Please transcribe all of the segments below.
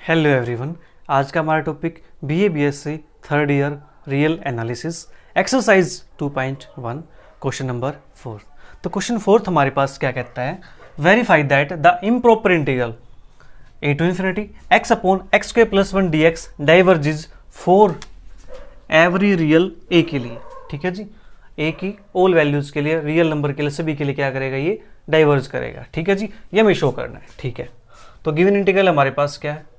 Hello everyone. आज का हमारा topic BA BSc third year real analysis exercise 2.1 question number 4। तो क्वेश्चन 4 हमारे पास क्या कहता है, verify that the improper integral a to infinity x upon x square plus 1 dx diverges for every real a के लिए। ठीक है जी, a की ऑल वैल्यूज के लिए, रियल नंबर के लिए, सभी के लिए क्या करेगा, ये डाइवर्ज करेगा। ठीक है जी, ये हमें शो करना है। ठीक है, तो गिवन इंटीग्रल हमारे पास क्या है,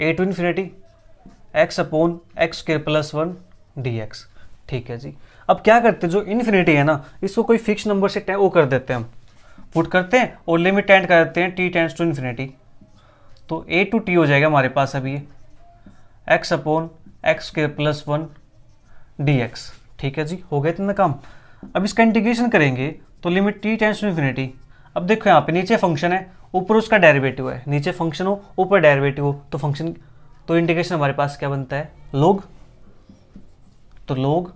a to infinity x upon x square plus 1 dx। ठीक है जी, अब क्या करते हैं, जो इन्फिनिटी है ना, इसको कोई फिक्स नंबर से वो कर देते हैं, हम पुट करते हैं और लिमिट टेंड कर देते हैं t टेंड्स टू इन्फिनिटी। तो a टू t हो जाएगा हमारे पास अभी x upon x square plus 1 dx। ठीक है जी, हो गया इतना काम। अब इसका इंटीग्रेशन करेंगे तो limit t tends to infinity. अब देखो यहाँ पे नीचे फंक्शन है, ऊपर उसका डेरिवेटिव है, नीचे फंक्शन हो ऊपर डेरिवेटिव हो तो फंक्शन, तो इंटीग्रेशन हमारे पास क्या बनता है, log। तो log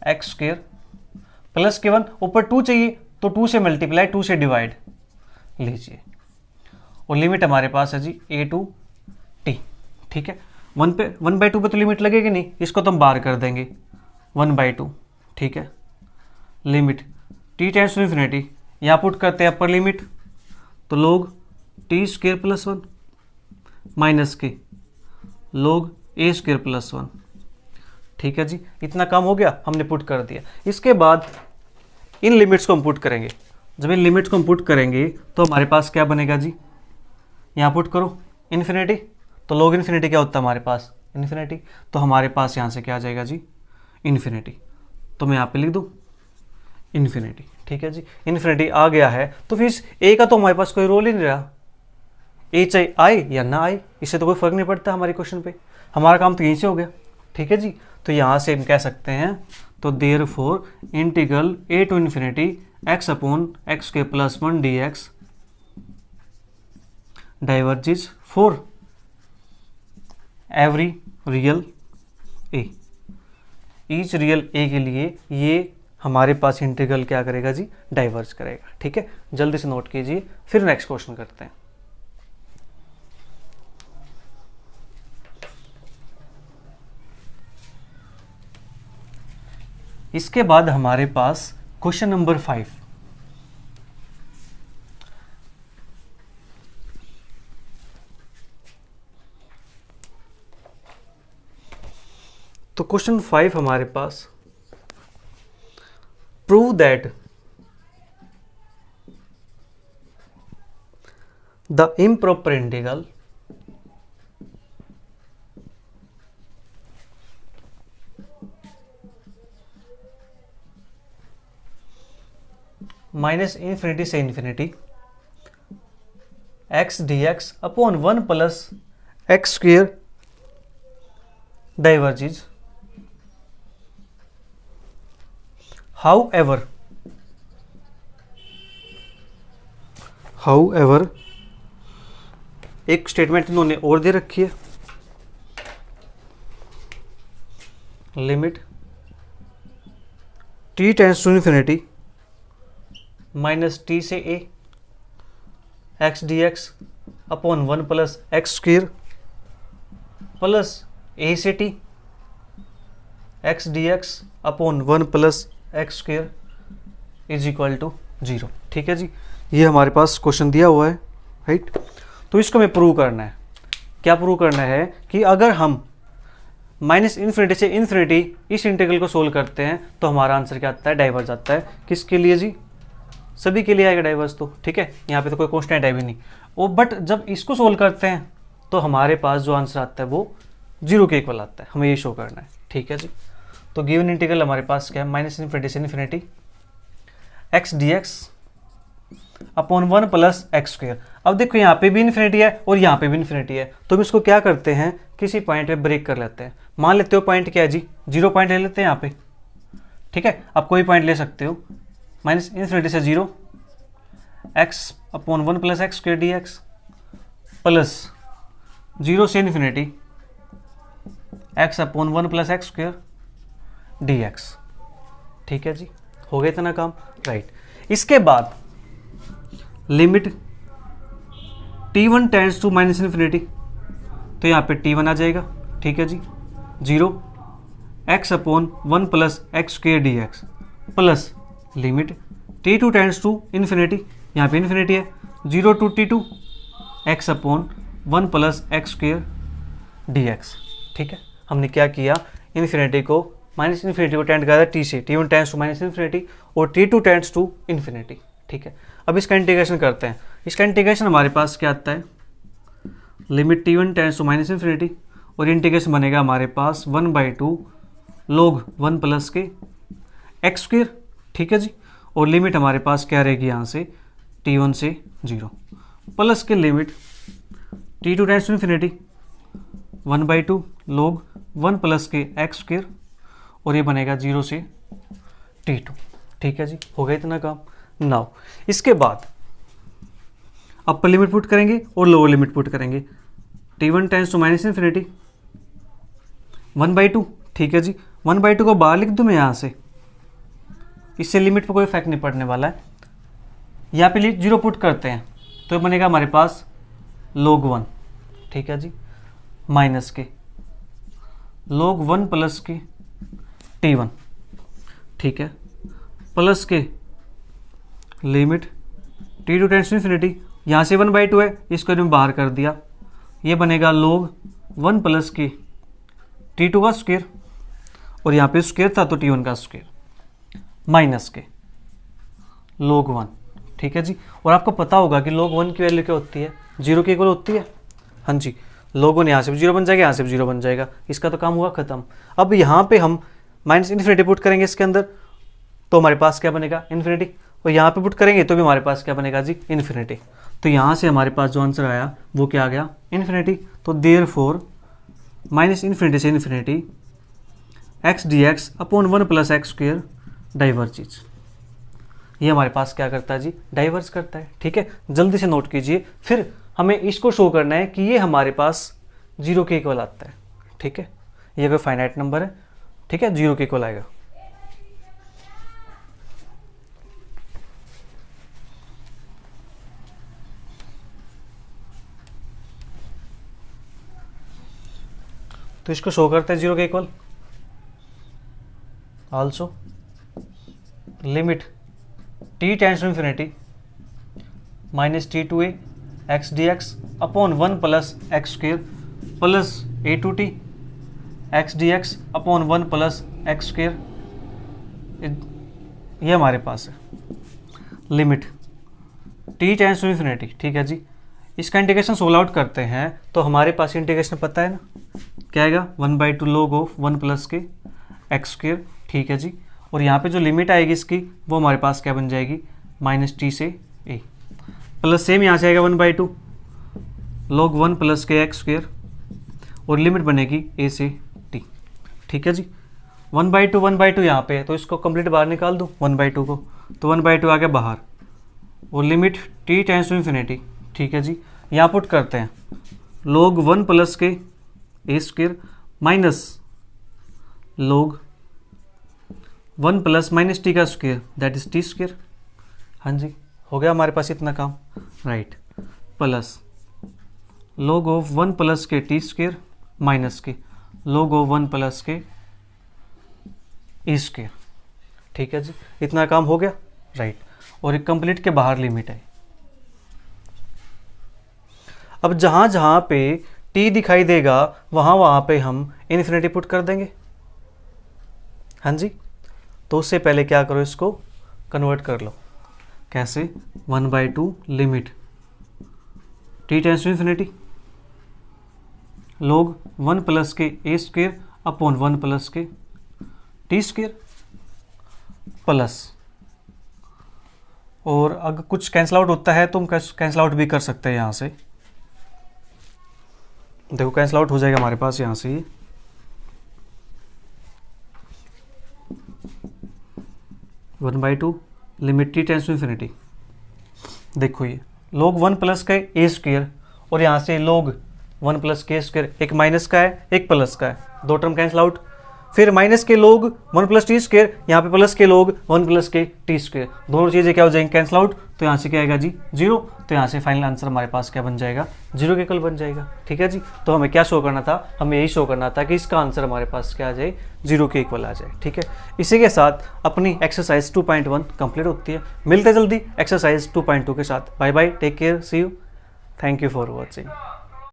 एक्स स्क्वायर प्लस के 1, ऊपर 2 चाहिए तो 2 से मल्टीप्लाई, 2 से डिवाइड लीजिए, और लिमिट हमारे पास है जी a टू t। ठीक है, 1/2 पे तो लिमिट लगेगी नहीं, इसको तो हम बाहर कर देंगे 1/2। ठीक है, limit t tends to infinity, यहाँ पुट करते हैं अपर लिमिट, तो log t square plus 1 minus के log a स्क्वायर प्लस 1। ठीक है जी, इतना काम हो गया, हमने पुट कर दिया। इसके बाद इन लिमिट्स को हम पुट करेंगे। जब इन लिमिट्स को हम पुट करेंगे तो हमारे पास क्या बनेगा जी, यहाँ पुट करो इन्फिनिटी, तो log इन्फिनिटी क्या होता है हमारे पास, इन्फिनिटी। तो हमारे पास यहाँ से क्या आ जाएगा जी, इन्फिनिटी। तो मैं यहाँ पे लिख दूँ इन्फिनिटी। ठीक है जी, इन्फिनिटी आ गया है, तो फिर इस a का तो हमारे पास कोई रोल ही नहीं रहा, a चाहे आए या ना आए, इससे तो कोई फर्क नहीं पड़ता हमारे क्वेश्चन पे, हमारा काम तो यहीं से हो गया। ठीक है जी, तो यहाँ से हम कह सकते हैं, तो therefore integral a to infinity x upon x square plus 1 dx diverges for every real a। Each real a के लिए ये हमारे पास इंटीग्रल क्या करेगा जी, डाइवर्ज करेगा। ठीक है, जल्दी से नोट कीजिए, फिर नेक्स्ट क्वेश्चन करते हैं। इसके बाद हमारे पास क्वेश्चन नंबर 5। तो क्वेश्चन 5 हमारे पास, prove that the improper integral minus infinity से infinity x dx upon 1 plus x square diverges. However, एक स्टेटमेंट इन्होंने और दे रखी है, limit t tends to infinity minus t से a x dx upon 1 plus x square plus a से t x dx upon 1 plus x square is equal to 0। ठीक है जी, ये हमारे पास क्वेश्चन दिया हुआ है, राइट। तो इसको हमें प्रूव करना है। क्या प्रूव करना है कि अगर हम माइनस इन्फिनिटी से इन्फिनिटी इस इंटीग्रल को सोल्व करते हैं तो हमारा आंसर क्या आता है, डाइवर्ज आता है। किसके लिए जी, सभी के लिए आएगा डाइवर्ज तो। ठीक है, यहाँ पे तो कोई कॉन्स्टेंट है भी नहीं वो, बट जब इसको सोल्व करते हैं तो हमारे पास जो आंसर आता है वो 0 के इक्वल आता है, हमें ये शो करना है। ठीक है जी, तो गिवन इंटीग्रल हमारे पास क्या है, माइनस इन्फिनिटी से infinity x dx upon 1 plus x square. अब देखो यहाँ पे भी इन्फिनिटी है और यहाँ पे भी इन्फिनिटी है, तो हम इसको क्या करते हैं, किसी पॉइंट पे ब्रेक कर लेते हैं। मान लेते हो पॉइंट क्या है जी, 0 पॉइंट ले लेते हैं यहाँ पे। ठीक है, आप कोई पॉइंट ले सकते हो, माइनस इन्फिनिटी से 0 x upon 1 plus x square dx plus 0 से infinity x upon 1 plus x square dx। ठीक है जी, हो गया इतना काम, राइट। इसके बाद limit t1 tends to minus infinity तो यहाँ पे टी वन आ जाएगा, ठीक है जी, 0 x upon 1 plus x square d x plus limit t two tends to infinity, यहाँ पे इन्फिनिटी है, 0 to t two x upon 1 plus x square d x. ठीक है, हमने क्या किया, इन्फिनिटी को माइनस इन्फिनिटी को टेंड करा टी से, t one tends to minus infinity और t two tends to infinity. ठीक है, अब इसका इंटीग्रेशन करते हैं। इसका इंटीग्रेशन हमारे पास क्या आता है, limit t one tends to minus infinity और इंटीग्रेशन बनेगा हमारे पास 1/2 log 1 प्लस के एक्स स्क्वेयर। ठीक है जी, और लिमिट हमारे पास क्या रहेगी यहाँ से t1 से 0 प्लस के limit t2 tends to infinity 1/2 log 1 plus के एक्स स्क्वेयर और ये बनेगा 0 से t2। ठीक है जी, हो गया इतना काम। नाउ इसके बाद अपर लिमिट पुट करेंगे और लोअर लिमिट पुट करेंगे, t1 tends to minus infinity 1/2। ठीक है जी, 1/2 को बाहर लिख दूँ मैं यहाँ से, इससे लिमिट पर कोई इफेक्ट नहीं पड़ने वाला है। यहाँ पे 0 पुट करते हैं तो ये बनेगा हमारे पास log 1। ठीक है जी, माइनस के log 1 प्लस के t1। ठीक है, प्लस के limit t2 tends to infinity, यहाँ से 1/2 है, इसको हमने बाहर कर दिया, ये बनेगा log 1 प्लस के t2 का स्क्वायर और यहाँ पे स्क्वायर था तो t1 का स्क्वायर माइनस के log 1। ठीक है जी, और आपको पता होगा कि log 1 की वैल्यू क्या होती है, 0 के इक्वल होती है। हाँ जी, log 1 यहाँ से भी 0 बन जाएगा, यहाँ से भी 0 बन जाएगा, इसका तो काम हुआ ख़त्म। अब यहाँ पे हम माइनस इन्फिनिटी पुट करेंगे इसके अंदर तो हमारे पास क्या बनेगा इन्फिनिटी, और यहाँ पे पुट करेंगे तो भी हमारे पास क्या बनेगा जी इन्फिनिटी। तो यहाँ से हमारे पास जो आंसर आया वो क्या आ गया इन्फिनिटी। तो देयरफॉर माइनस इन्फिनिटी से infinity x d x upon 1 plus x square diverges, ये हमारे पास क्या करता है जी डाइवर्स करता है। ठीक है, जल्दी से नोट कीजिए, फिर हमें इसको शो करना है कि ये हमारे पास 0 के इक्वल आता है। ठीक है, ये कोई फाइनाइट नंबर है, ठीक है, 0 के इक्वल आएगा। तो इसको शो करते हैं 0 के equal. Also limit t tends to infinity minus t2a x d x upon 1 plus x square plus a2t x d x upon 1 plus x square, ये हमारे पास है limit t tends to infinity. ठीक है जी, इसका इंटीग्रेशन सोल्व आउट करते हैं तो हमारे पास इंटीग्रेशन पता है ना, क्या आएगा 1/2 log ऑफ 1 प्लस के एक्स स्क्वेयर। ठीक है जी, और यहाँ पे जो लिमिट आएगी इसकी वो हमारे पास क्या बन जाएगी माइनस टी से ए प्लस सेम यहाँ से आएगा 1/2 log 1 प्लस के एक्स स्क्वेयर और लिमिट बनेगी ए से टी। ठीक है जी, 1/2 यहाँ पे है तो इसको कंप्लीट बाहर निकाल दूँ 1/2 को, तो 1/2 आ गया बाहर और limit T tends to infinity. ठीक है जी, यहाँ पुट करते हैं log 1 प्लस के ए square minus log 1 plus minus t का square that is t square. हाँ जी, हो गया हमारे पास इतना काम, right, plus log of 1 plus के टी स्क्वेयर माइनस के log ऑफ 1 प्लस के ई स्क्वेयर। ठीक है जी, इतना काम हो गया, राइट, और एक कंप्लीट के बाहर लिमिट है। अब जहाँ जहाँ पे t दिखाई देगा वहाँ पे हम इन्फिनिटी पुट कर देंगे। हाँ जी, तो उससे पहले क्या करो, इसको कन्वर्ट कर लो। कैसे, 1/2 limit t tends to infinity log 1 plus के ए स्क्वेयर अपॉन 1 प्लस के टी स्क्वेयर प्लस, और अगर कुछ कैंसिल आउट होता है तो हम कैंसिल आउट भी कर सकते हैं। यहाँ से देखो कैंसिल आउट हो जाएगा हमारे पास यहाँ से ये 1/2 limit T tends to infinity. देखो ये log 1 प्लस का ए स्क्वेयर और यहाँ से log 1 प्लस के स्क्वेयर, एक माइनस का है एक प्लस का है, दो टर्म कैंसिल आउट। फिर माइनस के log 1 प्लस टी स्क्वेयर, यहाँ पे प्लस के log 1 प्लस के टी स्क्वेयर, दोनों चीज़ें क्या हो जाएंगी कैंसिल आउट, तो यहाँ से क्या आएगा जी 0। तो तो यहाँ से फाइनल आंसर हमारे पास क्या बन जाएगा, 0 के इक्वल बन जाएगा। ठीक है जी, तो हमें क्या शो करना था, हमें यही शो करना था कि इसका आंसर हमारे पास क्या आ जाए, 0 के इक्वल आ जाए। ठीक है, इसी के साथ अपनी एक्सरसाइज 2.1 कंप्लीट होती है। मिलते जल्दी एक्सरसाइज 2.2 के साथ। Bye bye, take care, see you, thank you for watching.